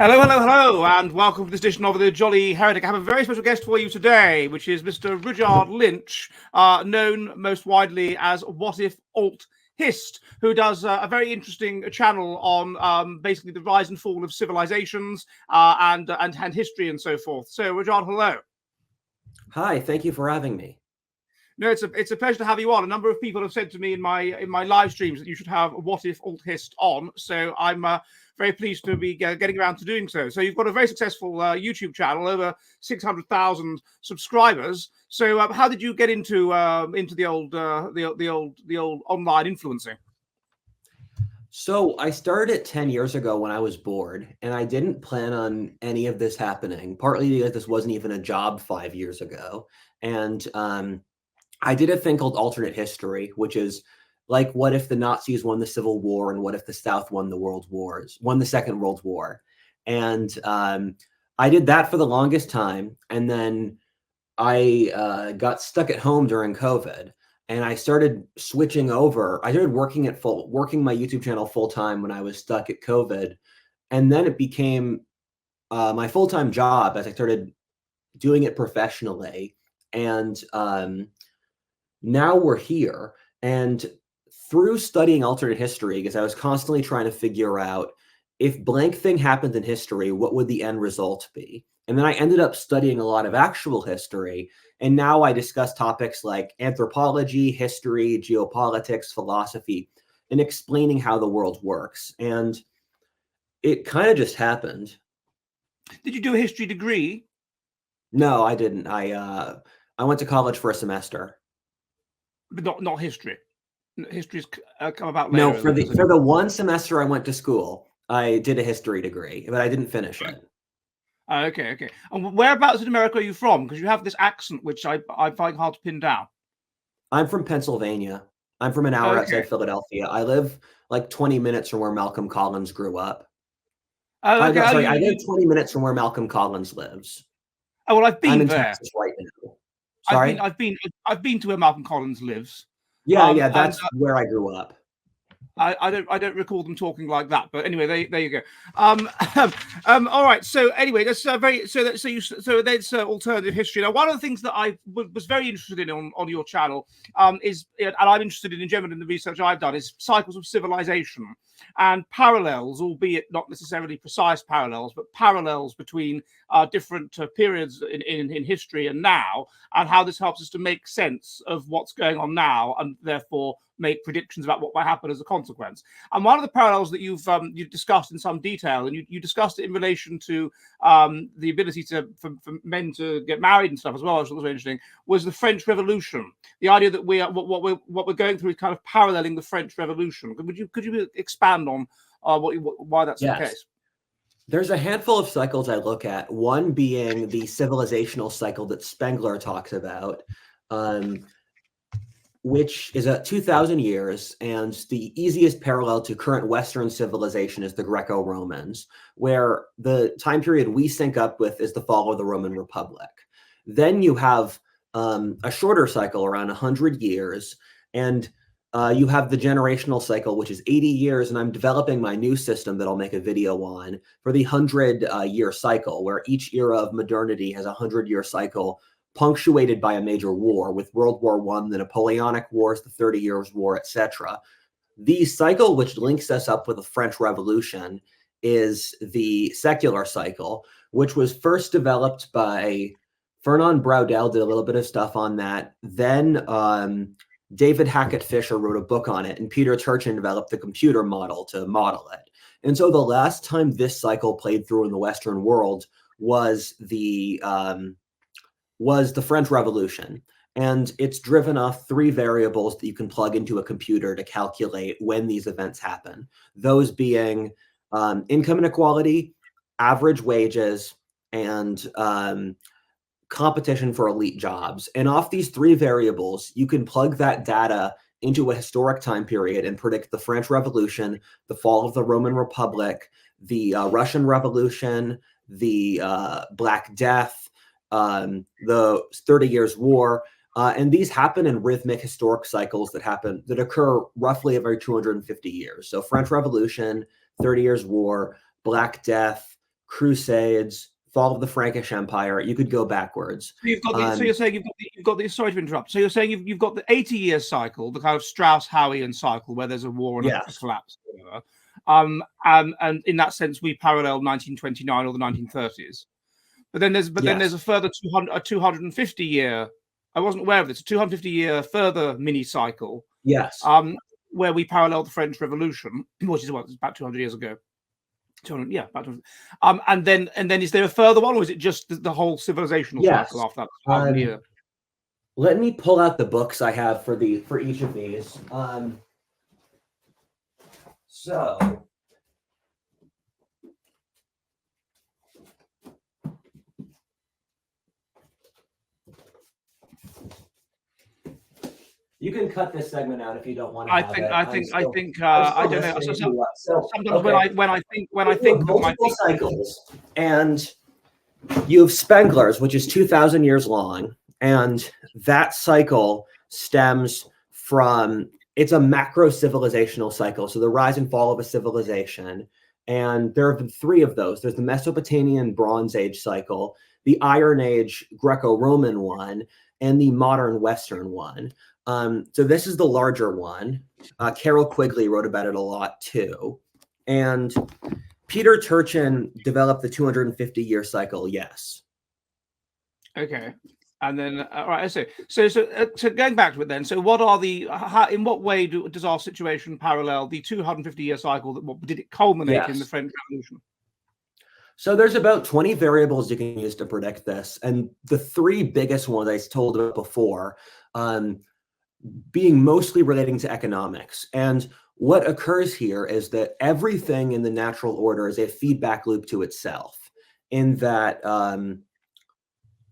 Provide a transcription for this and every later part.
Hello, hello, hello, and welcome to this edition of the Jolly Heretic. I have a very special guest for you today, which is Mr. Rudyard Lynch, known most widely as WhatIfAltHist, who does a very interesting channel on basically the rise and fall of civilizations and history and so forth. So, Rudyard, hello. Hi, thank you for having me. No, it's a pleasure to have you on. A number of people have said to me in my live streams that you should have WhatIfAltHist on. So I'm very pleased to be getting around to doing so. So you've got a very successful YouTube channel, over 600,000 subscribers. So how did you get into the old online influencing? So I started 10 years ago when I was bored, and I didn't plan on any of this happening, partly because this wasn't even a job 5 years ago. And I did a thing called alternate history, which is like, what if the Nazis won the Civil War, and what if the South won the Second World War? And I did that for the longest time, and then I got stuck at home during COVID, and I started switching over. I started working my YouTube channel full time when I was stuck at COVID, and then it became my full-time job as I started doing it professionally. And now we're here, and through studying alternate history, because I was constantly trying to figure out, if blank thing happened in history, what would the end result be? And then I ended up studying a lot of actual history, and now I discuss topics like anthropology, history, geopolitics, philosophy, and explaining how the world works. And it kind of just happened. Did you do a history degree? No, I didn't. I went to college for a semester. But not history. History's come about later. No, for the one semester I went to school, I did a history degree, but I didn't finish it. Okay. And whereabouts in America are you from? Because you have this accent, which I find hard to pin down. I'm from Pennsylvania. I'm from an hour outside Philadelphia. I live like 20 minutes from where Malcolm Collins grew up. I live 20 minutes from where Malcolm Collins lives. Oh, well, I've been I'm in there. Texas right now. Sorry? I've been to where Malcolm Collins lives. Yeah, that's where I grew up. I don't recall them talking like that, but anyway, there you go. All right. So anyway, that's that's alternative history. Now, one of the things that I was very interested in on your channel is, and I'm interested in general in the research I've done, is cycles of civilization and parallels, albeit not necessarily precise parallels, but parallels between different periods in history and now, and how this helps us to make sense of what's going on now, and therefore make predictions about what might happen as a consequence. And one of the parallels that you've discussed in some detail, and you discussed it in relation to the ability for men to get married and stuff as well, which was very interesting, was the French Revolution. The idea that what we're going through is kind of paralleling the French Revolution. Could you expand on why that's the case? There's a handful of cycles I look at, one being the civilizational cycle that Spengler talks about, which is 2,000 years, and the easiest parallel to current Western civilization is the Greco-Romans, where the time period we sync up with is the fall of the Roman Republic. Then you have a shorter cycle, around 100 years, and you have the generational cycle, which is 80 years, and I'm developing my new system that I'll make a video on for the 100-year cycle, where each era of modernity has a 100-year cycle punctuated by a major war, with World War I, the Napoleonic Wars, the 30 Years' War, etc. The cycle which links us up with the French Revolution is the secular cycle, which was first developed by Fernand Braudel, did a little bit of stuff on that. Then David Hackett Fisher wrote a book on it, and Peter Turchin developed the computer model to model it. And so the last time this cycle played through in the Western world was the French Revolution. And it's driven off three variables that you can plug into a computer to calculate when these events happen. Those being income inequality, average wages, and competition for elite jobs. And off these three variables, you can plug that data into a historic time period and predict the French Revolution, the fall of the Roman Republic, the Russian Revolution, the Black Death, the 30 Years' War. And these happen in rhythmic historic cycles that occur roughly every 250 years. So French Revolution, 30 Years' War, Black Death, Crusades, fall of the Frankish Empire. You could go backwards. So you've got the, so you're saying you've got the, sorry to interrupt. So you're saying you've got the 80-year cycle, the kind of Strauss-Howian cycle, where there's a war and Yes. a collapse, or whatever. And in that sense, we parallel 1929 or the 1930s. But then there's a further 250-year. I wasn't aware of this. A 250-year further mini cycle. Yes. Where we parallel the French Revolution, which is about 200 years ago. 200, yeah, about 200. And then is there a further one, or is it just the whole civilizational cycle after that year? Let me pull out the books I have for each of these. So you can cut this segment out if you don't want to. I don't know. Sometimes when I think multiple cycles, and you have Spengler's, which is 2,000 years long, and that cycle stems from, it's a macro civilizational cycle. So the rise and fall of a civilization, and there have been 3 of those. There's the Mesopotamian Bronze Age cycle, the Iron Age Greco-Roman one, and the modern Western one. So this is the larger one. Carol Quigley wrote about it a lot too. And Peter Turchin developed the 250-year cycle, yes. Okay. And then, all right, I see. So going back to it then, so what are in what way does our situation parallel the 250-year cycle? What did it culminate in the French Revolution? So there's about 20 variables you can use to predict this. And the 3 biggest ones I told about before, being mostly relating to economics. And what occurs here is that everything in the natural order is a feedback loop to itself, in that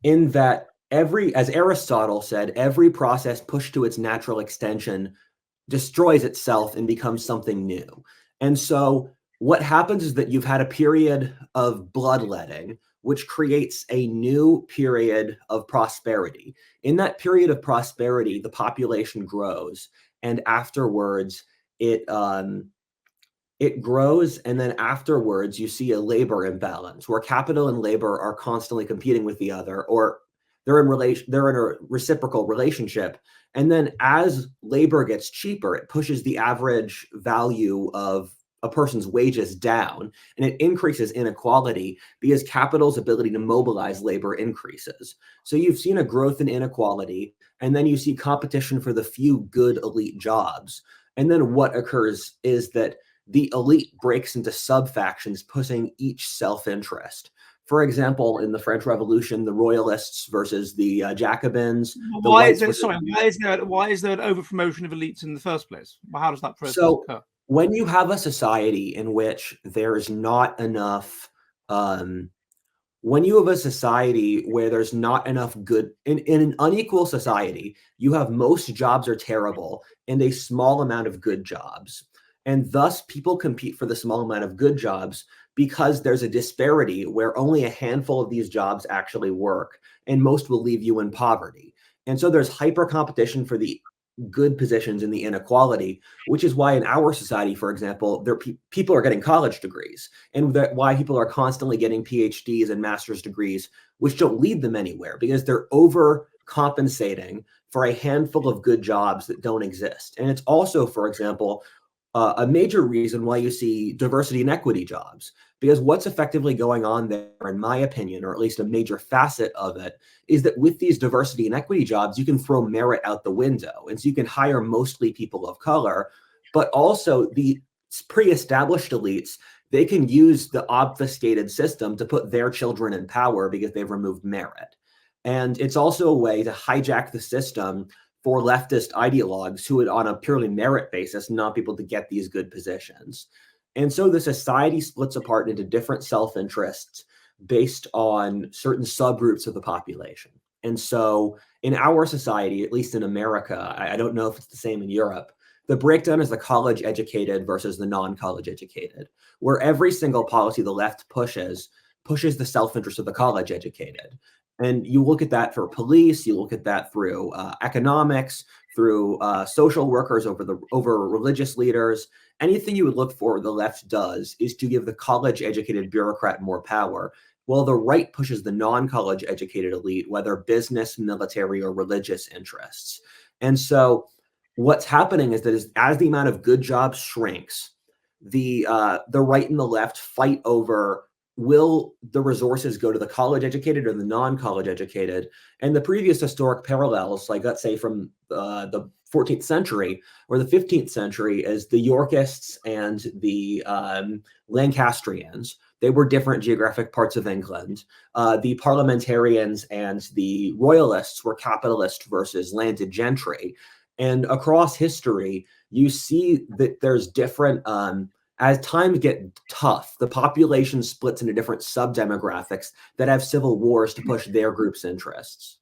as Aristotle said, every process pushed to its natural extension destroys itself and becomes something new. And so what happens is that you've had a period of bloodletting, which creates a new period of prosperity. In that period of prosperity, the population grows, and afterwards it grows, and then afterwards you see a labor imbalance where capital and labor are constantly competing with the other, or they're in a reciprocal relationship. And then as labor gets cheaper, it pushes the average value of a person's wages down, and it increases inequality because capital's ability to mobilize labor increases. So you've seen a growth in inequality, and then you see competition for the few good elite jobs. And then what occurs is that the elite breaks into sub-factions, pushing each self-interest. For example, in the French Revolution, the Royalists versus the Jacobins. Why is there an over-promotion of elites in the first place? How does that process occur? When you have a society in which there is not enough, when you have a society where there's not enough good, in an unequal society, you have most jobs are terrible and a small amount of good jobs. And thus people compete for the small amount of good jobs because there's a disparity where only a handful of these jobs actually work, and most will leave you in poverty. And so there's hyper competition for the good positions in the inequality, which is why in our society, for example, people are getting college degrees, and why people are constantly getting PhDs and master's degrees, which don't lead them anywhere because they're overcompensating for a handful of good jobs that don't exist. And it's also, for example, a major reason why you see diversity and equity jobs, because what's effectively going on there, in my opinion, or at least a major facet of it, is that with these diversity and equity jobs, you can throw merit out the window. And so you can hire mostly people of color, but also the pre-established elites, they can use the obfuscated system to put their children in power because they've removed merit. And it's also a way to hijack the system for leftist ideologues who would, on a purely merit basis, not be able to get these good positions. And so the society splits apart into different self-interests based on certain subgroups of the population. And so in our society, at least in America, I don't know if it's the same in Europe, the breakdown is the college educated versus the non-college educated, where every single policy the left pushes the self-interest of the college educated. And you look at that for police, you look at that through economics, through social workers over religious leaders. anything you would look for the left does is to give the college-educated bureaucrat more power, while the right pushes the non-college educated elite, whether business, military, or religious interests. And so what's happening is that as the amount of good jobs shrinks, the right and the left fight over, will the resources go to the college educated or the non-college educated? And the previous historic parallels, like let's say from the 14th century or the 15th century, is the Yorkists and the Lancastrians. They were different geographic parts of England. The parliamentarians and the royalists were capitalist versus landed gentry. And across history, you see that there's different, as times get tough, the population splits into different sub-demographics that have civil wars to push their group's interests.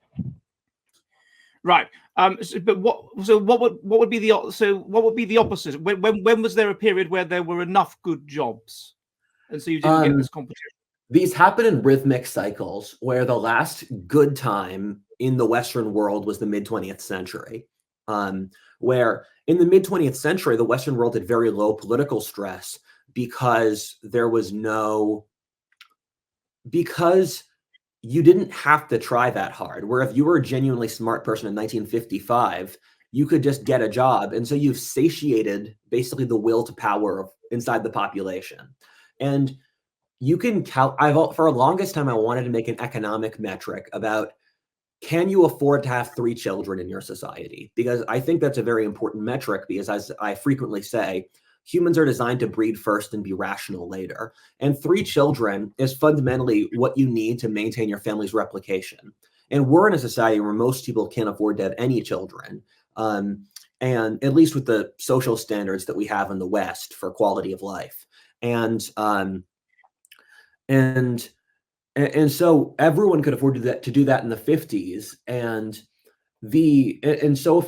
Right. But what would be the opposite? When was there a period where there were enough good jobs, and so you didn't get this competition? These happen in rhythmic cycles, where the last good time in the Western world was the mid-20th century, where in the mid-20th century, the Western world had very low political stress because you didn't have to try that hard. Where if you were a genuinely smart person in 1955, you could just get a job. And so you've satiated basically the will to power inside the population. And you can for the longest time, I wanted to make an economic metric about, can you afford to have 3 children in your society? Because I think that's a very important metric, because as I frequently say, humans are designed to breed first and be rational later. And 3 children is fundamentally what you need to maintain your family's replication. And we're in a society where most people can't afford to have any children. And at least with the social standards that we have in the West for quality of life. And so everyone could afford to do that in the 50s. And so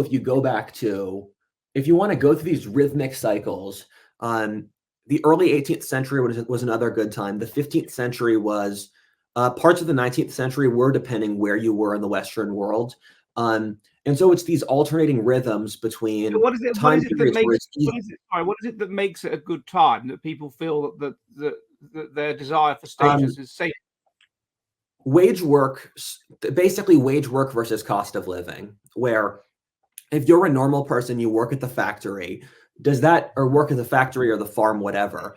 if you go back to, if you want to go through these rhythmic cycles, the early 18th century was another good time. The 15th century was, parts of the 19th century were, depending where you were in the Western world. And so it's these alternating rhythms between what is it that makes it a good time, that people feel that their desire for status is safe? Wage work versus cost of living, where if you're a normal person, you work at the factory, or work at the factory or the farm, whatever,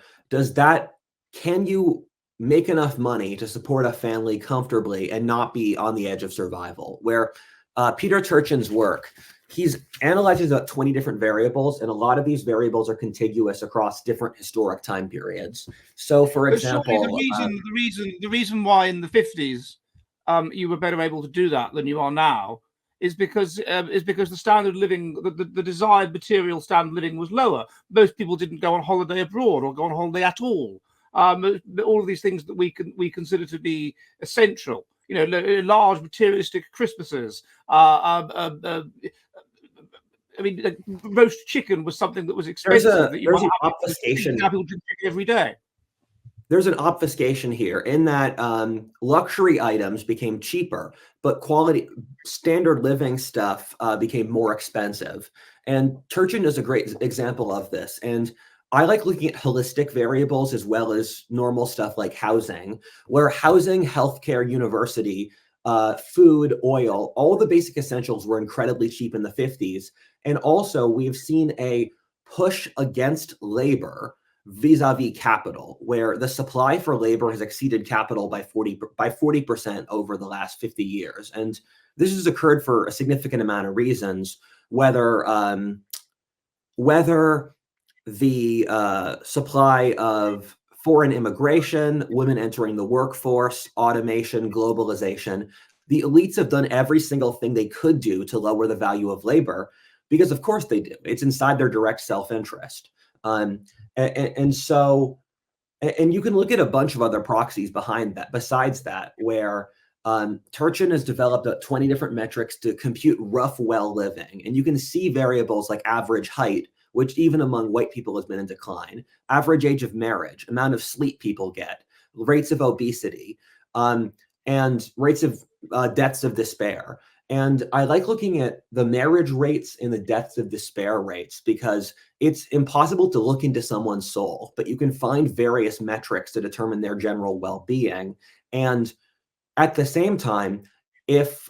can you make enough money to support a family comfortably and not be on the edge of survival? Where Peter Turchin's work, he's analyzes about 20 different variables, and a lot of these variables are contiguous across different historic time periods. So, for example, the reason why in the 50s you were better able to do that than you are now is because the standard of living, the desired material standard of living was lower. Most people didn't go on holiday abroad or go on holiday at all. All of these things that we consider to be essential. Large materialistic Christmases. I mean, like, roast chicken was something that was expensive. There's an obfuscation. People drink chicken every day. There's an obfuscation here in that luxury items became cheaper, but quality standard living stuff became more expensive. And Turchin is a great example of this. And I like looking at holistic variables as well as normal stuff like housing, where housing, healthcare, university, food, oil, all the basic essentials were incredibly cheap in the 50s. And also we've seen a push against labor vis-a-vis capital, where the supply for labor has exceeded capital by 40% over the last 50 years. And this has occurred for a significant amount of reasons, whether the supply of foreign immigration, women entering the workforce, automation, globalization. The elites have done every single thing they could do to lower the value of labor, because of course they do. It's inside their direct self-interest. And you can look at a bunch of other proxies besides that, where Turchin has developed 20 different metrics to compute rough well living. And you can see variables like average height, which even among white people has been in decline, average age of marriage, amount of sleep people get, rates of obesity, and rates of deaths of despair. And I like looking at the marriage rates and the deaths of despair rates, because it's impossible to look into someone's soul, but you can find various metrics to determine their general well-being. And at the same time, if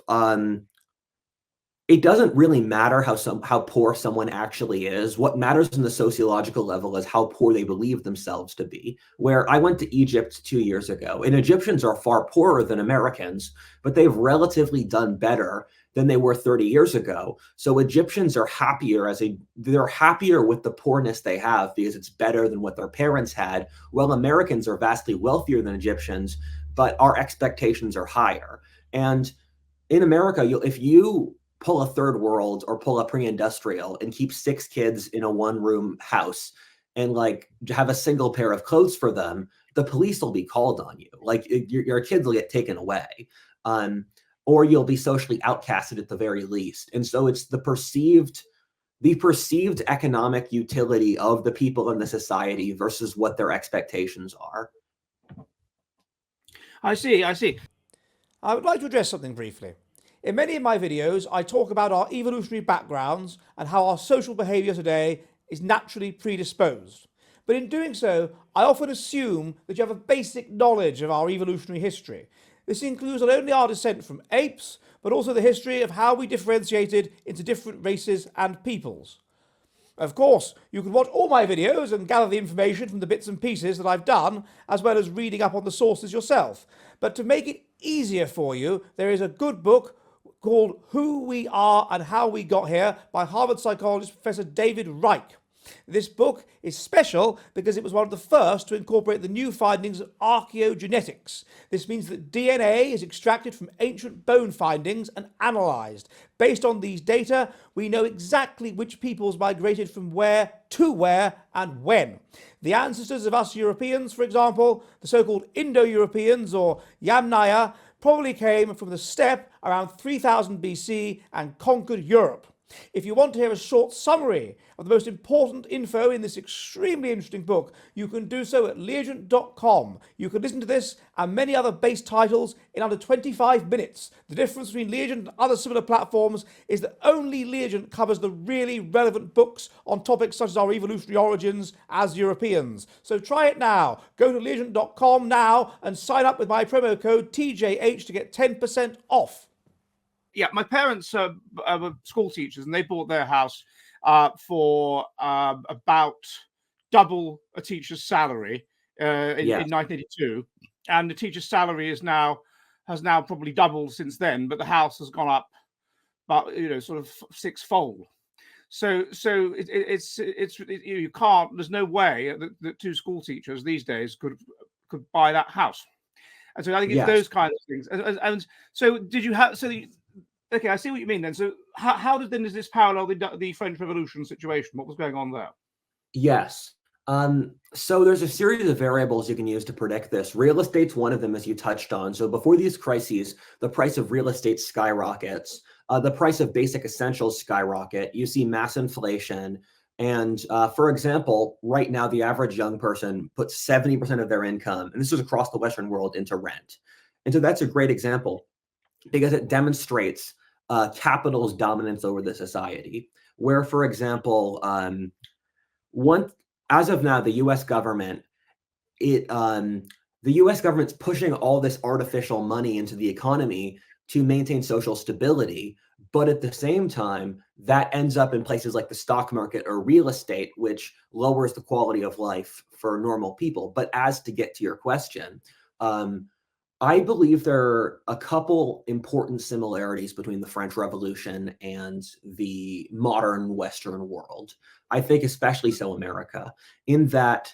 it doesn't really matter how poor someone actually is. What matters in the sociological level is how poor they believe themselves to be. Where I went to Egypt 2 years ago, and Egyptians are far poorer than Americans, but they've relatively done better than they were 30 years ago. So Egyptians are happier they're happier with the poorness they have because it's better than what their parents had. While Americans are vastly wealthier than Egyptians, but our expectations are higher. And in America, if you pull a third world or pull a pre-industrial and keep 6 kids in a one-room house and like have a single pair of clothes for them, the police will be called on you. Like your kids will get taken away, or you'll be socially outcasted at the very least. And so it's the perceived economic utility of the people in the society versus what their expectations are. I see. I see. I would like to address something briefly. In many of my videos, I talk about our evolutionary backgrounds and how our social behaviour today is naturally predisposed. But in doing so, I often assume that you have a basic knowledge of our evolutionary history. This includes not only our descent from apes, but also the history of how we differentiated into different races and peoples. Of course, you can watch all my videos and gather the information from the bits and pieces that I've done, as well as reading up on the sources yourself. But to make it easier for you, there is a good book called Who We Are and How We Got Here by Harvard psychologist Professor David Reich. This book is special because it was one of the first to incorporate the new findings of archaeogenetics. This means that DNA is extracted from ancient bone findings and analysed. Based on these data, we know exactly which peoples migrated from where to where and when. The ancestors of us Europeans, for example, the so-called Indo-Europeans or Yamnaya, probably came from the steppe around 3000 BC and conquered Europe. If you want to hear a short summary of the most important info in this extremely interesting book, you can do so at legion.com. You can listen to this and many other base titles in under 25 minutes. The difference between Legion and other similar platforms is that only Legion covers the really relevant books on topics such as our evolutionary origins as Europeans. So try it now. Go to legion.com now and sign up with my promo code TJH to get 10% off. Yeah, my parents were school teachers, and they bought their house for about double a teacher's salary in 1982, and the teacher's salary has now probably doubled since then, but the house has gone up, but sort of 6-fold. So it's you can't. There's no way that 2 school teachers these days could buy that house, and so I think it's those kind of things. And so did you have Okay, I see what you mean then. So does this parallel the French Revolution situation? What was going on there? Yes. So there's a series of variables you can use to predict this. Real estate's one of them, as you touched on. So before these crises, the price of real estate skyrockets. The price of basic essentials skyrocket. You see mass inflation. And for example, right now, the average young person puts 70% of their income, and this is across the Western world, into rent. And so that's a great example because it demonstrates capital's dominance over the society. Where, for example, as of now, the U.S. government, the U.S. government's pushing all this artificial money into the economy to maintain social stability. But at the same time, that ends up in places like the stock market or real estate, which lowers the quality of life for normal people. But as to get to your question, I believe there are a couple important similarities between the French Revolution and the modern Western world. I think especially so America, in that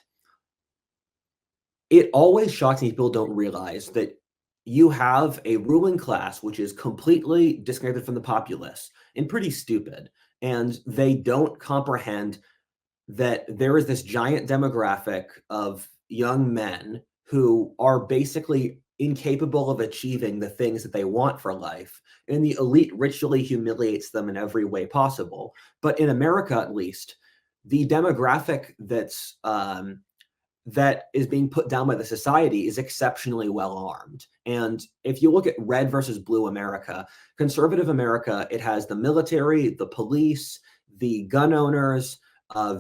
it always shocks me people don't realize that you have a ruling class which is completely disconnected from the populace and pretty stupid, and they don't comprehend that there is this giant demographic of young men who are basically incapable of achieving the things that they want for life, and the elite ritually humiliates them in every way possible. But in America, at least, the demographic that's that is being put down by the society is exceptionally well armed. And if you look at red versus blue America, conservative America, it has the military, the police, the gun owners,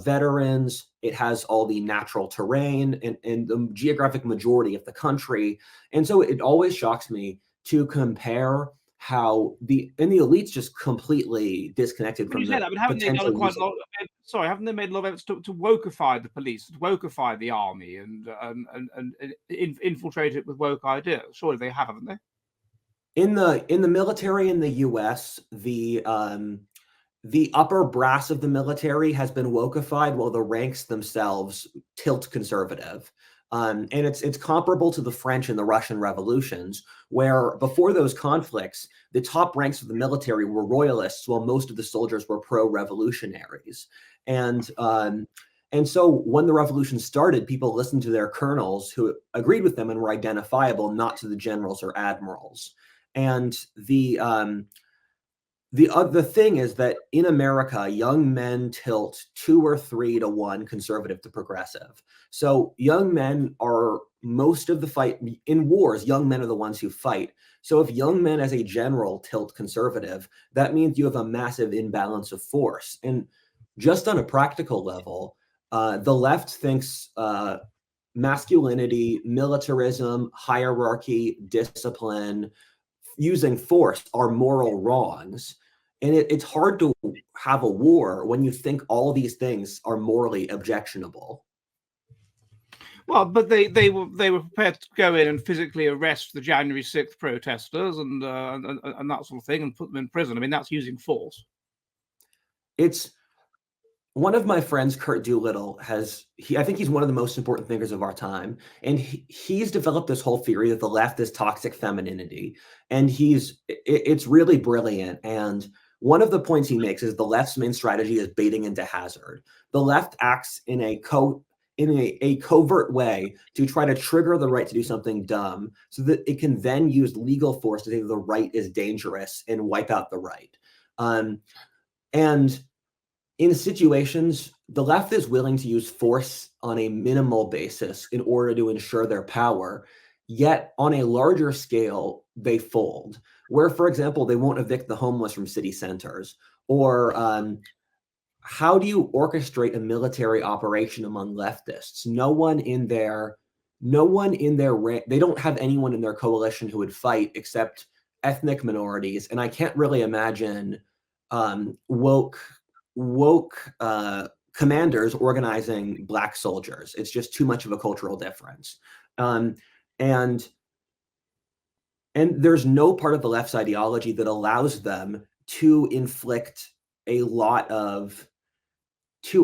veterans, it has all the natural terrain and the geographic majority of the country. And so it always shocks me to compare how the elites just completely disconnected When from you say the that, but haven't they done potential quite use a lot? Sorry, haven't they made a lot of efforts to wokeify the police, to wokeify the army, and infiltrate it with woke ideas? Surely they have, haven't they? in the military in the US, the upper brass of the military has been wokeified while the ranks themselves tilt conservative. And it's comparable to the French and the Russian revolutions, where before those conflicts, the top ranks of the military were royalists, while most of the soldiers were pro-revolutionaries. And so when the revolution started, people listened to their colonels who agreed with them and were identifiable, not to the generals or admirals. And the thing is that in America, young men tilt 2 or 3 to 1 conservative to progressive. So young men are most of the fight in wars. Young men are the ones who fight. So if young men as a general tilt conservative, that means you have a massive imbalance of force. And just on a practical level, the left thinks masculinity, militarism, hierarchy, discipline, using force are moral wrongs. And it's hard to have a war when you think all these things are morally objectionable. Well, but they were prepared to go in and physically arrest the January 6th protesters and that sort of thing and put them in prison. I mean, that's using force. It's one of my friends, Kurt Doolittle, I think he's one of the most important thinkers of our time. And he's developed this whole theory that the left is toxic femininity. And it's really brilliant. And one of the points he makes is the left's main strategy is baiting into hazard. The left acts in a covert way to try to trigger the right to do something dumb so that it can then use legal force to say the right is dangerous and wipe out the right. And in situations, the left is willing to use force on a minimal basis in order to ensure their power, yet on a larger scale, they fold. Where, for example, they won't evict the homeless from city centers, or how do you orchestrate a military operation among leftists? They don't have anyone in their coalition who would fight except ethnic minorities, and I can't really imagine woke commanders organizing Black soldiers. It's just too much of a cultural difference. And there's no part of the left's ideology that allows them to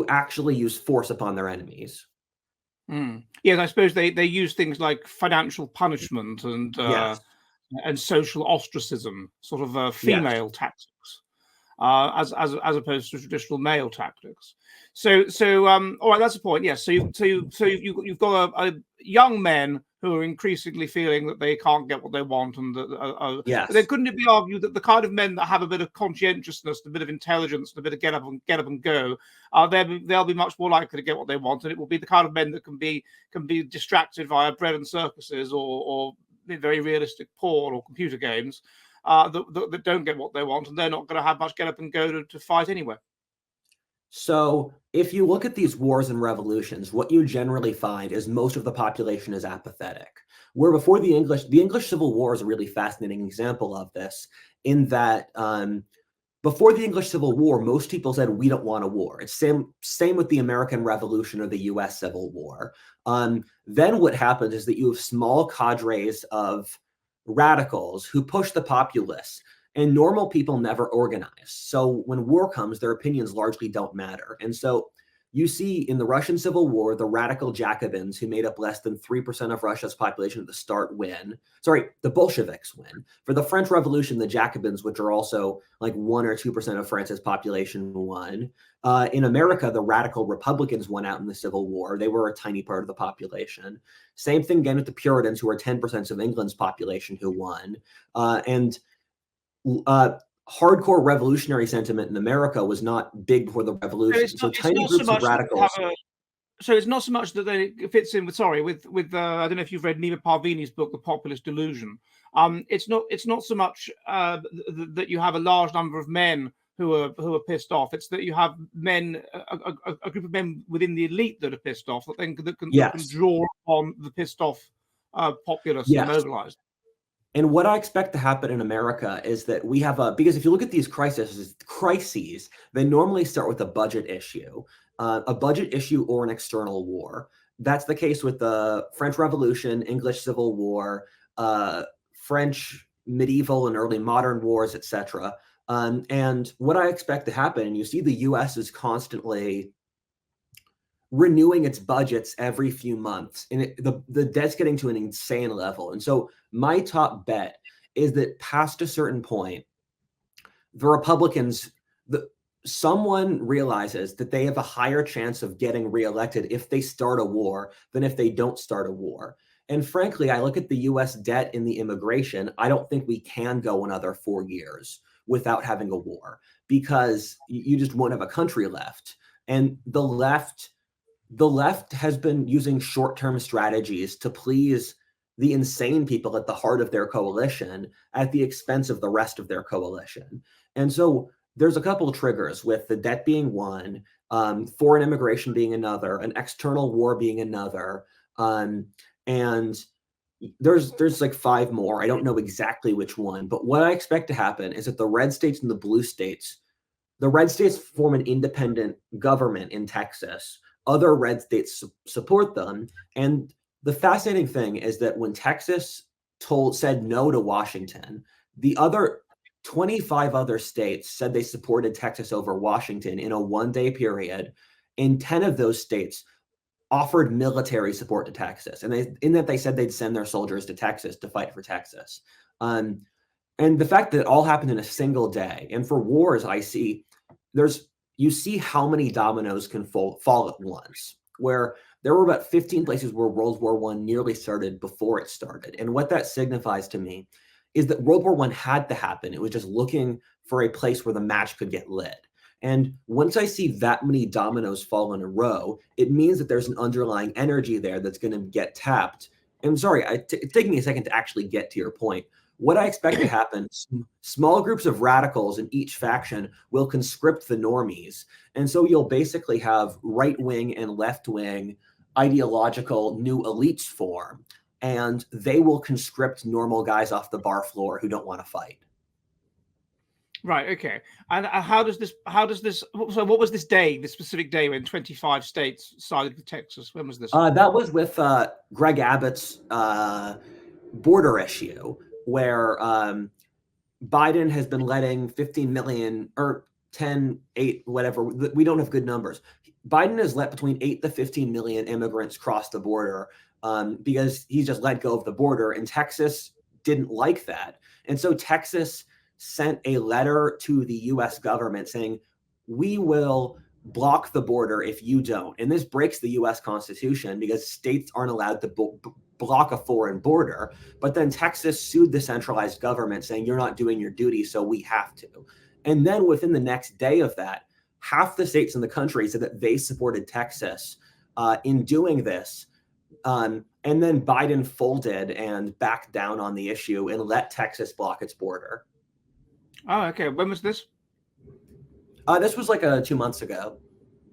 actually use force upon their enemies. Yes, I suppose they use things like financial punishment and Yes. and social ostracism, sort of female tactics, as opposed to traditional male tactics. So all right, that's the point. Yes. So you've got a young men who are increasingly feeling that they can't get what they want, and Yes. But then couldn't it be argued that the kind of men that have a bit of conscientiousness, a bit of intelligence, and a bit of get up and go, they'll be much more likely to get what they want, and it will be the kind of men that can be distracted via bread and circuses or very realistic porn or computer games that don't get what they want, and they're not going to have much get up and go to fight anyway. So if you look at these wars and revolutions, what you generally find is most of the population is apathetic. Where before the English Civil War is a really fascinating example of this, in that before the English Civil War, most people said, we don't want a war. It's same with the American Revolution or the US Civil War. Then what happens is that you have small cadres of radicals who push the populace. And normal people never organize. So when war comes, their opinions largely don't matter. And so you see in the Russian Civil War, the radical Jacobins, who made up less than 3% of Russia's population at the start, win. Sorry, the Bolsheviks win. For the French Revolution, the Jacobins, which are also like 1 or 2% of France's population, won. In America, the radical Republicans won out in the Civil War. They were a tiny part of the population. Same thing again with the Puritans, who are 10% of England's population, who won. Hardcore revolutionary sentiment in America was not big before the revolution. So tiny groups of radicals. so it's not so much that it fits in with I don't know if you've read Nima Parvini's book, The Populist Delusion. It's not so much that you have a large number of men who are pissed off. It's that you have men, a group of men within the elite that are pissed off, that can draw on the pissed off populace and mobilize. And what I expect to happen in America is that we have because if you look at these crises, they normally start with a budget issue or an external war. That's the case with the French Revolution, English Civil War, French medieval and early modern wars, etc. And what I expect to happen, and you see the US is constantly renewing its budgets every few months, and the debt's getting to an insane level. And so my top bet is that past a certain point, the Republicans, someone realizes that they have a higher chance of getting reelected if they start a war than if they don't start a war. And frankly, I look at the US debt in the immigration. I don't think we can go another 4 years without having a war, because you just won't have a country left. And the left has been using short-term strategies to please the insane people at the heart of their coalition at the expense of the rest of their coalition. And so there's a couple of triggers, with the debt being one, foreign immigration being another, an external war being another, and there's like 5 more. I don't know exactly which one, but what I expect to happen is that the red states and the blue states, the red states form an independent government in Texas. Other red states support them. And the fascinating thing is that when Texas said no to Washington, the other 25 other states said they supported Texas over Washington in a 1-day period. And 10 of those states offered military support to Texas. And they said they'd send their soldiers to Texas to fight for Texas. And the fact that it all happened in a single day. And for wars, you see how many dominoes can fall at once, where there were about 15 places where World War I nearly started before it started. And what that signifies to me is that World War I had to happen. It was just looking for a place where the match could get lit. And once I see that many dominoes fall in a row, it means that there's an underlying energy there that's going to get tapped. And sorry, it's taking me a second to actually get to your point. What I expect to happen, small groups of radicals in each faction will conscript the normies. And so you'll basically have right-wing and left-wing ideological new elites form, and they will conscript normal guys off the bar floor who don't want to fight. Right. Okay. And how does this? So, what was this specific day when 25 states sided with Texas? When was this? That was with Greg Abbott's border issue, where Biden has been letting 15 million or 10, 8, whatever. We don't have good numbers. Biden has let between 8 to 15 million immigrants cross the border because he's just let go of the border, and Texas didn't like that. And so Texas sent a letter to the US government saying, we will block the border if you don't. And this breaks the US Constitution because states aren't allowed to block a foreign border. But then Texas sued the centralized government saying, you're not doing your duty, so we have to. And then within the next day of that, half the states in the country said that they supported Texas in doing this. And then Biden folded and backed down on the issue and let Texas block its border. Oh, okay. When was this? This was like 2 months ago.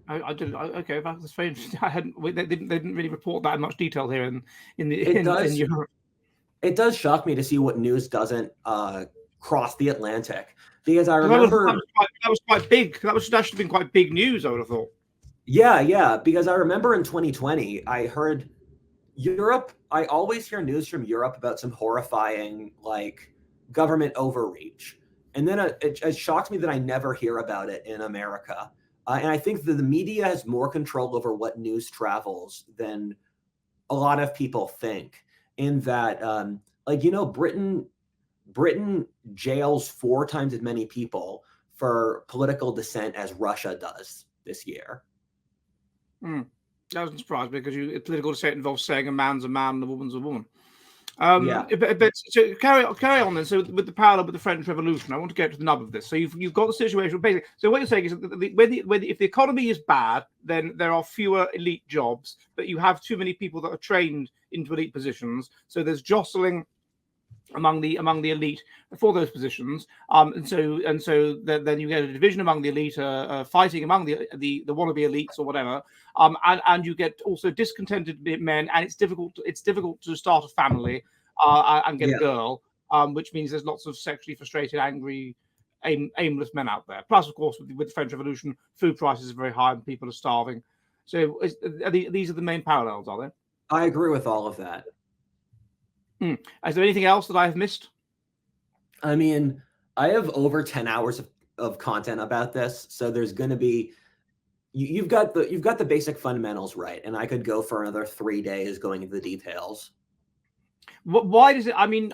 Okay, that's very interesting. They didn't really report that in much detail here in Europe. It does shock me to see what news doesn't cross the Atlantic, because I remember that was quite big. That was actually been quite big news, I would have thought. Yeah, because I remember in 2020, I heard Europe. I always hear news from Europe about some horrifying government overreach. And then it shocks me that I never hear about it in America. And I think that the media has more control over what news travels than a lot of people think. In that, Britain jails 4 times as many people for political dissent as Russia does this year. That doesn't surprise me, because political dissent involves saying a man's a man and a woman's a woman. Yeah. But so carry on then. So with the parallel with the French Revolution, I want to get to the nub of this. So you've got the situation basically. So what you're saying is that if the economy is bad, then there are fewer elite jobs, but you have too many people that are trained into elite positions. So there's jostling among the elite for those positions, and so then you get a division among the elite, fighting among the wannabe elites or whatever, and you get also discontented men, and it's difficult to start a family and get a girl, which means there's lots of sexually frustrated, angry, aimless men out there. Plus, of course, with the French Revolution, food prices are very high and people are starving. So these are the main parallels, are they? I agree with all of that. Is there anything else that I have missed? I mean, I have over 10 hours of content about this, so there's going to be you've got the basic fundamentals right, and I could go for another 3 days going into the details. Why does it? I mean,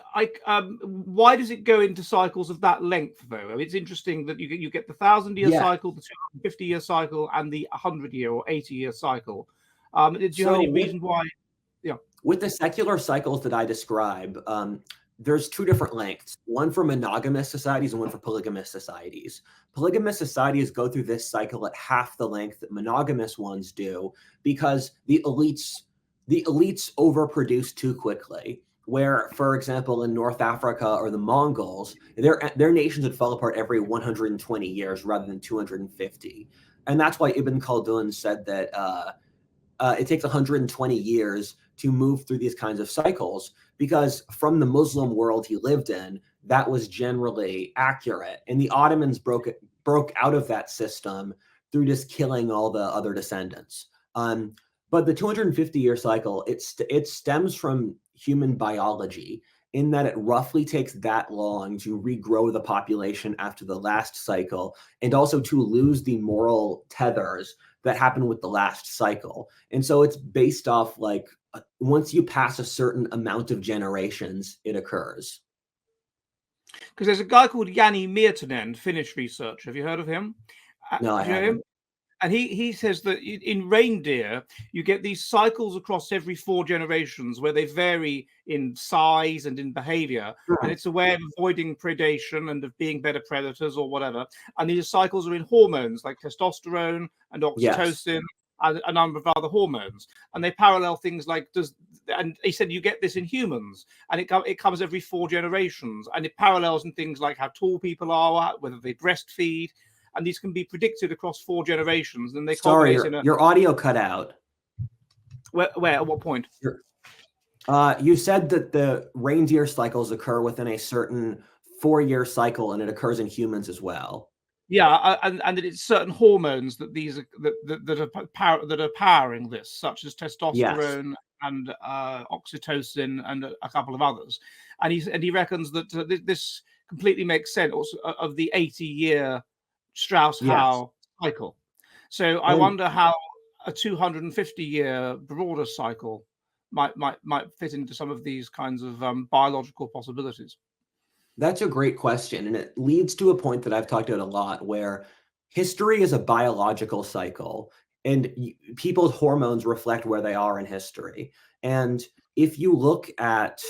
why does it go into cycles of that length, though? I mean, it's interesting that you get the 1,000-year cycle, the 250-year cycle, and the 100-year or 80-year cycle. Do you have any reason why? Yeah. With the secular cycles that I describe, there's two different lengths, one for monogamous societies and one for polygamous societies. Polygamous societies go through this cycle at half the length that monogamous ones do because the elites overproduce too quickly. Where, for example, in North Africa or the Mongols, their nations would fall apart every 120 years rather than 250. And that's why Ibn Khaldun said that it takes 120 years to move through these kinds of cycles, because from the Muslim world he lived in, that was generally accurate. And the Ottomans broke out of that system through just killing all the other descendants. But the 250-year cycle, it stems from human biology, in that it roughly takes that long to regrow the population after the last cycle, and also to lose the moral tethers that happened with the last cycle. And so it's based off, like, once you pass a certain amount of generations, it occurs. Because there's a guy called Jani Miettinen, Finnish researcher. Have you heard of him? No, I haven't. And he says that in reindeer, you get these cycles across every 4 generations where they vary in size and in behavior. And it's a way of avoiding predation and of being better predators or whatever. And these cycles are in hormones like testosterone and oxytocin and a number of other hormones. And they parallel things like and he said you get this in humans, and it comes every 4 generations. And it parallels in things like how tall people are, whether they breastfeed. And these can be predicted across 4 generations. And they your audio cut out. Where? At what point? You said that the reindeer cycles occur within a certain 4-year cycle, and it occurs in humans as well. Yeah, and that it's certain hormones that that are powering this, such as testosterone and oxytocin and a couple of others. And he reckons that this completely makes sense of the 80-year Strauss-Howe cycle. So I wonder how a 250-year broader cycle might fit into some of these kinds of biological possibilities. That's a great question, and it leads to a point that I've talked about a lot, where history is a biological cycle, and people's hormones reflect where they are in history. And if you look at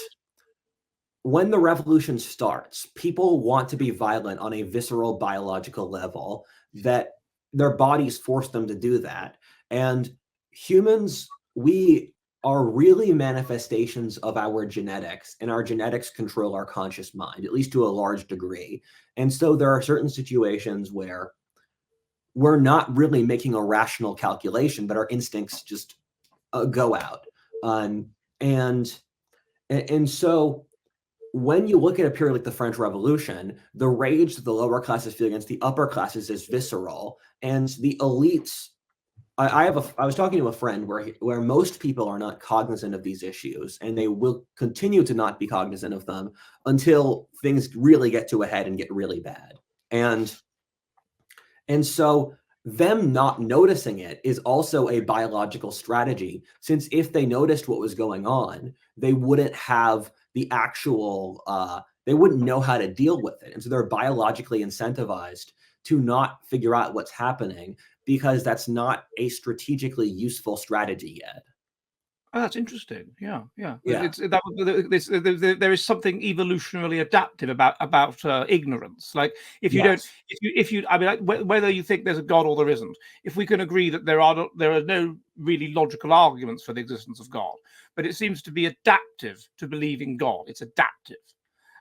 when the revolution starts, people want to be violent on a visceral biological level, that their bodies force them to do that. And humans, we are really manifestations of our genetics, and our genetics control our conscious mind, at least to a large degree. And so there are certain situations where we're not really making a rational calculation, but our instincts just go out. And so when you look at a period like the French Revolution, the rage that the lower classes feel against the upper classes is visceral, and the elites. I was talking to a friend where most people are not cognizant of these issues, and they will continue to not be cognizant of them until things really get to a head and get really bad. And so them not noticing it is also a biological strategy, since if they noticed what was going on, they wouldn't have the actual, they wouldn't know how to deal with it. And so they're biologically incentivized to not figure out what's happening, because that's not a strategically useful strategy yet. Oh, that's interesting. Yeah, yeah. Yeah. There is something evolutionarily adaptive about ignorance. Like if you don't, Yes. if you, I mean, like, whether you think there's a God or there isn't, if we can agree that there are no really logical arguments for the existence of God, but it seems to be adaptive to believing God. It's adaptive,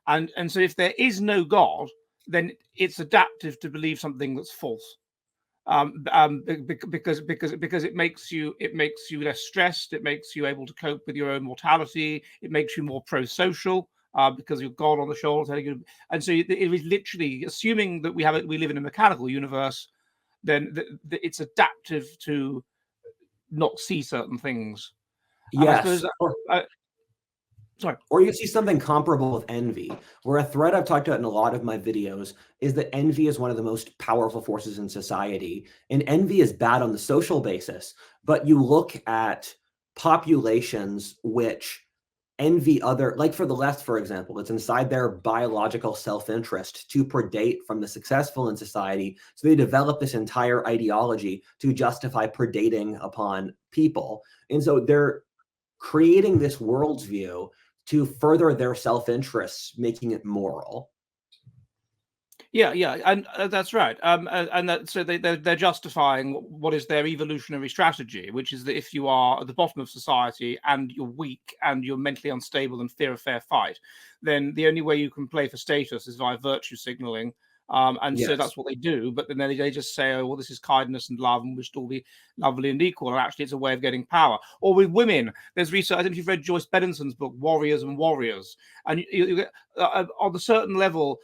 and so if there is no God, then it's adaptive to believe something that's false. Because it makes you less stressed. It makes you able to cope with your own mortality. It makes you more pro-social because you've God on the shoulder telling you. And so it is literally assuming that we live in a mechanical universe. Then it's adaptive to not see certain things. And I Yes. suppose sorry. Or you see something comparable with envy, where a thread I've talked about in a lot of my videos is that envy is one of the most powerful forces in society. And envy is bad on the social basis, but you look at populations which envy other, like for the left, for example, it's inside their biological self-interest to predate from the successful in society. So they develop this entire ideology to justify predating upon people. And so they're creating this worldview to further their self-interests, making it moral. Yeah, yeah, and that's right. So they're justifying what is their evolutionary strategy, which is that if you are at the bottom of society and you're weak and you're mentally unstable and fear a fair fight, then the only way you can play for status is via virtue signaling. And so that's Yes. what they do. But then they just say, oh, well, this is kindness and love, and we should all be lovely and equal. And actually, it's a way of getting power. Or with women, there's research. I don't know if you've read Joyce Bennonson's book, Warriors and Warriors. And you get, on a certain level,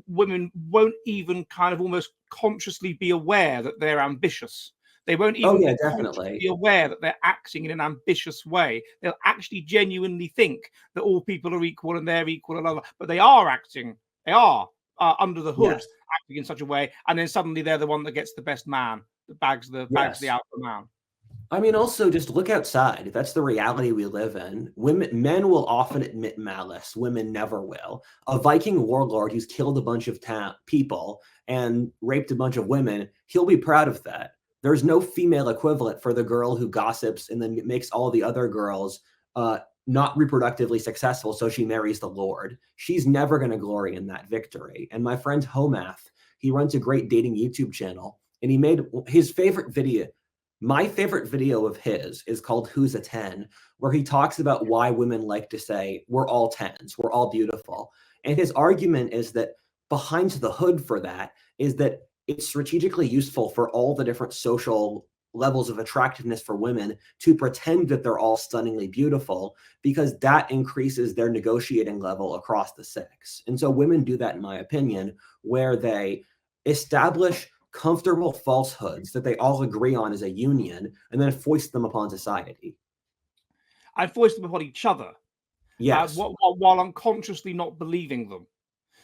women won't even kind of almost consciously be aware that they're ambitious. They won't even yeah, be definitely. consciously aware that they're acting in an ambitious way. They'll actually genuinely think that all people are equal and they're equal and other, but they are acting. They are under the hood Yes. acting in such a way, and then suddenly they're the one that gets the best man, that bags the alpha man. I mean, also just look outside. That's the reality we live in. Men will often admit malice. Women never will. A Viking warlord who's killed a bunch of people and raped a bunch of women, he'll be proud of that. There's no female equivalent for the girl who gossips and then makes all the other girls not reproductively successful, so she marries the Lord. She's never going to glory in that victory. And my friend Homath, he runs a great dating YouTube channel, and he made his favorite video. My favorite video of his is called Who's a 10, where he talks about why women like to say, we're all 10s, we're all beautiful. And his argument is that behind the hood for that is that it's strategically useful for all the different social levels of attractiveness for women to pretend that they're all stunningly beautiful, because that increases their negotiating level across the sex. And so women do that, in my opinion, where they establish comfortable falsehoods that they all agree on as a union and then foist them upon society. And foist them upon each other. Yes. While unconsciously not believing them.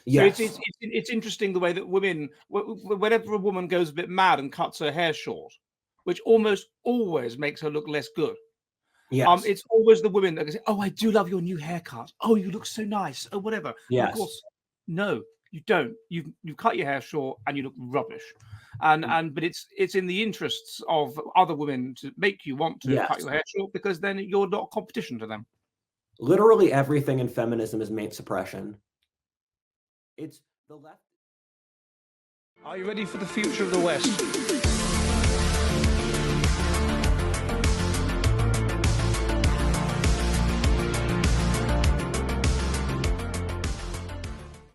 So Yes. it's interesting the way that women, whenever a woman goes a bit mad and cuts her hair short, which almost always makes her look less good. Yes. It's always the women that say, "Oh, I do love your new haircut. Oh, you look so nice. Oh, whatever." Yes. And of course, no, you don't. You cut your hair short and you look rubbish. But it's in the interests of other women to make you want to cut your hair short, because then you're not competition to them. Literally everything in feminism is mate suppression. It's the left. Are you ready for the future of the West?